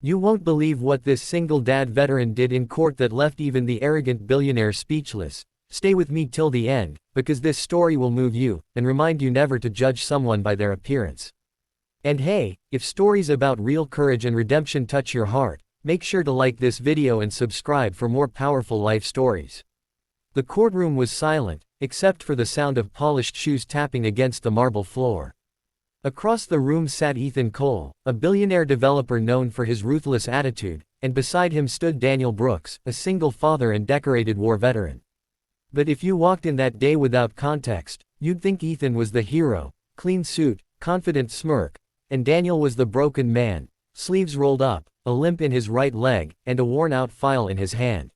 You won't believe what this single-dad veteran did in court that left even the arrogant billionaire speechless. Stay with me till the end, because this story will move you, and remind you never to judge someone by their appearance. And hey, if stories about real courage and redemption touch your heart, make sure to like this video and subscribe for more powerful life stories. The courtroom was silent, except for the sound of polished shoes tapping against the marble floor. Across the room sat Ethan Cole, a billionaire developer known for his ruthless attitude, and beside him stood Daniel Brooks, a single father and decorated war veteran. But if you walked in that day without context, you'd think Ethan was the hero, clean suit, confident smirk, and Daniel was the broken man, sleeves rolled up, a limp in his right leg, and a worn-out file in his hand.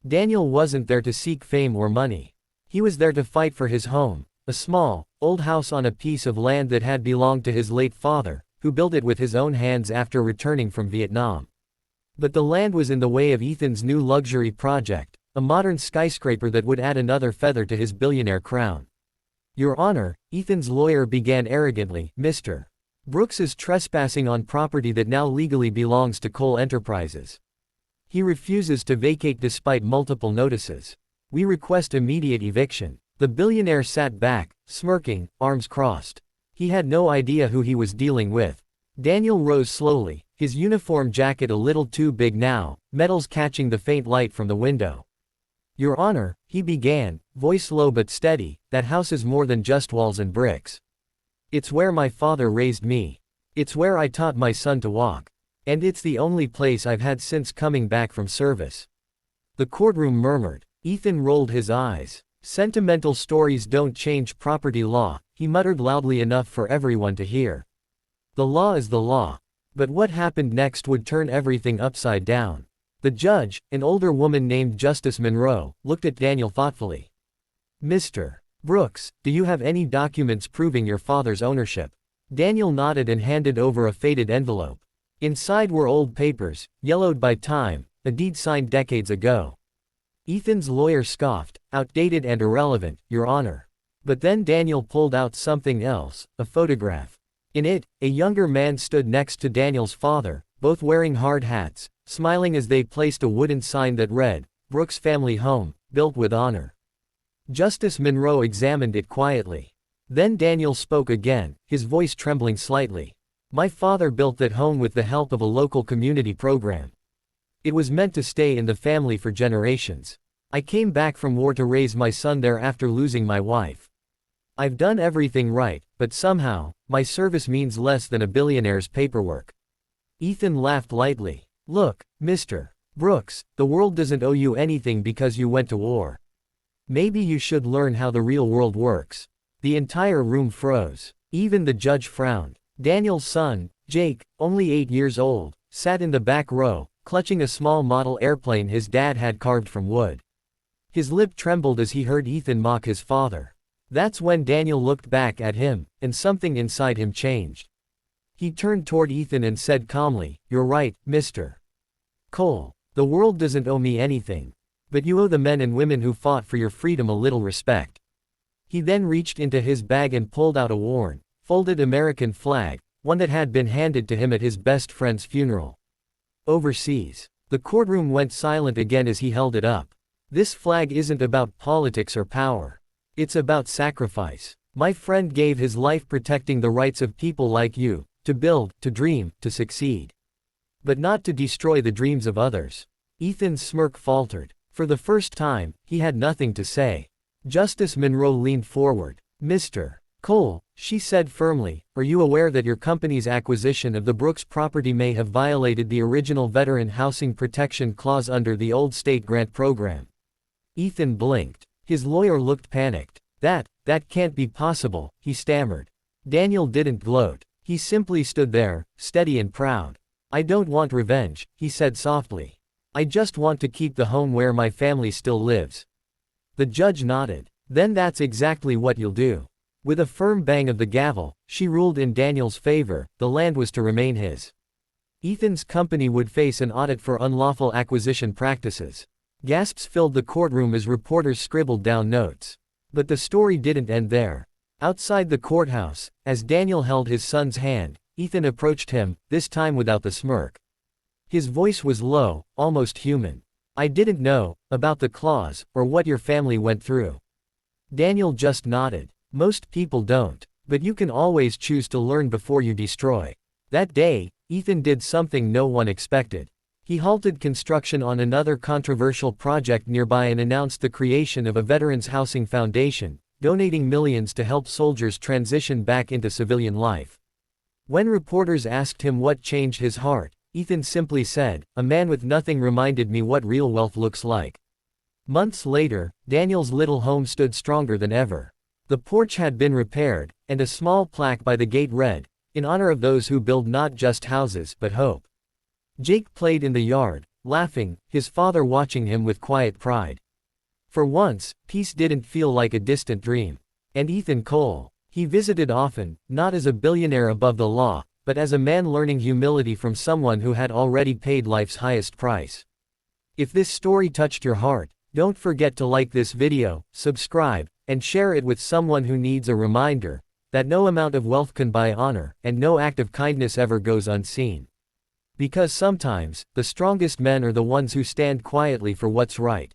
Daniel wasn't there to seek fame or money. He was there to fight for his home, a small, old house on a piece of land that had belonged to his late father, who built it with his own hands after returning from Vietnam. But the land was in the way of Ethan's new luxury project, a modern skyscraper that would add another feather to his billionaire crown. Your Honor, Ethan's lawyer began arrogantly, Mr. Brooks is trespassing on property that now legally belongs to Cole Enterprises. He refuses to vacate despite multiple notices. We request immediate eviction. The billionaire sat back, smirking, arms crossed. He had no idea who he was dealing with. Daniel rose slowly, his uniform jacket a little too big now, metals catching the faint light from the window. Your Honor, he began, voice low but steady, that house is more than just walls and bricks. It's where my father raised me. It's where I taught my son to walk. And it's the only place I've had since coming back from service. The courtroom murmured. Ethan rolled his eyes. Sentimental stories don't change property law, he muttered loudly enough for everyone to hear. The law is the law. But what happened next would turn everything upside down. The judge, an older woman named Justice Monroe, looked at Daniel thoughtfully. Mr. Brooks, do you have any documents proving your father's ownership? Daniel nodded and handed over a faded envelope. Inside were old papers, yellowed by time, a deed signed decades ago. Ethan's lawyer scoffed, outdated and irrelevant, Your Honor. But then Daniel pulled out something else, a photograph. In it, a younger man stood next to Daniel's father, both wearing hard hats, smiling as they placed a wooden sign that read, Brooks Family Home, built with honor. Justice Monroe examined it quietly. Then Daniel spoke again, his voice trembling slightly. My father built that home with the help of a local community program. It was meant to stay in the family for generations. I came back from war to raise my son there after losing my wife. I've done everything right, but somehow, my service means less than a billionaire's paperwork. Ethan laughed lightly. Look, Mr. Brooks, the world doesn't owe you anything because you went to war. Maybe you should learn how the real world works. The entire room froze. Even the judge frowned. Daniel's son, Jake, only 8 years old, sat in the back row, clutching a small model airplane his dad had carved from wood. His lip trembled as he heard Ethan mock his father. That's when Daniel looked back at him, and something inside him changed. He turned toward Ethan and said calmly, You're right, Mr. Cole. The world doesn't owe me anything. But you owe the men and women who fought for your freedom a little respect. He then reached into his bag and pulled out a worn, folded American flag, one that had been handed to him at his best friend's funeral. Overseas. The courtroom went silent again as he held it up. This flag isn't about politics or power. It's about sacrifice. My friend gave his life protecting the rights of people like you, to build, to dream, to succeed. But not to destroy the dreams of others. Ethan's smirk faltered. For the first time, he had nothing to say. Justice Monroe leaned forward. Mr. Cole, she said firmly, are you aware that your company's acquisition of the Brooks property may have violated the original Veteran Housing Protection Clause under the old state grant program? Ethan blinked. His lawyer looked panicked. That can't be possible, he stammered. Daniel didn't gloat. He simply stood there, steady and proud. I don't want revenge, he said softly. I just want to keep the home where my family still lives. The judge nodded. Then that's exactly what you'll do. With a firm bang of the gavel, she ruled in Daniel's favor, the land was to remain his. Ethan's company would face an audit for unlawful acquisition practices. Gasps filled the courtroom as reporters scribbled down notes. But the story didn't end there. Outside the courthouse, as Daniel held his son's hand, Ethan approached him, this time without the smirk. His voice was low, almost human. "I didn't know about the clause, or what your family went through." Daniel just nodded. "Most people don't. But you can always choose to learn before you destroy." That day, Ethan did something no one expected. He halted construction on another controversial project nearby and announced the creation of a Veterans Housing Foundation, donating millions to help soldiers transition back into civilian life. When reporters asked him what changed his heart, Ethan simply said, "A man with nothing reminded me what real wealth looks like." Months later, Daniel's little home stood stronger than ever. The porch had been repaired, and a small plaque by the gate read, "In honor of those who build not just houses but hope." Jake played in the yard, laughing, his father watching him with quiet pride. For once, peace didn't feel like a distant dream. And Ethan Cole. He visited often, not as a billionaire above the law, but as a man learning humility from someone who had already paid life's highest price. If this story touched your heart, don't forget to like this video, subscribe, and share it with someone who needs a reminder that no amount of wealth can buy honor, and no act of kindness ever goes unseen. Because sometimes, the strongest men are the ones who stand quietly for what's right.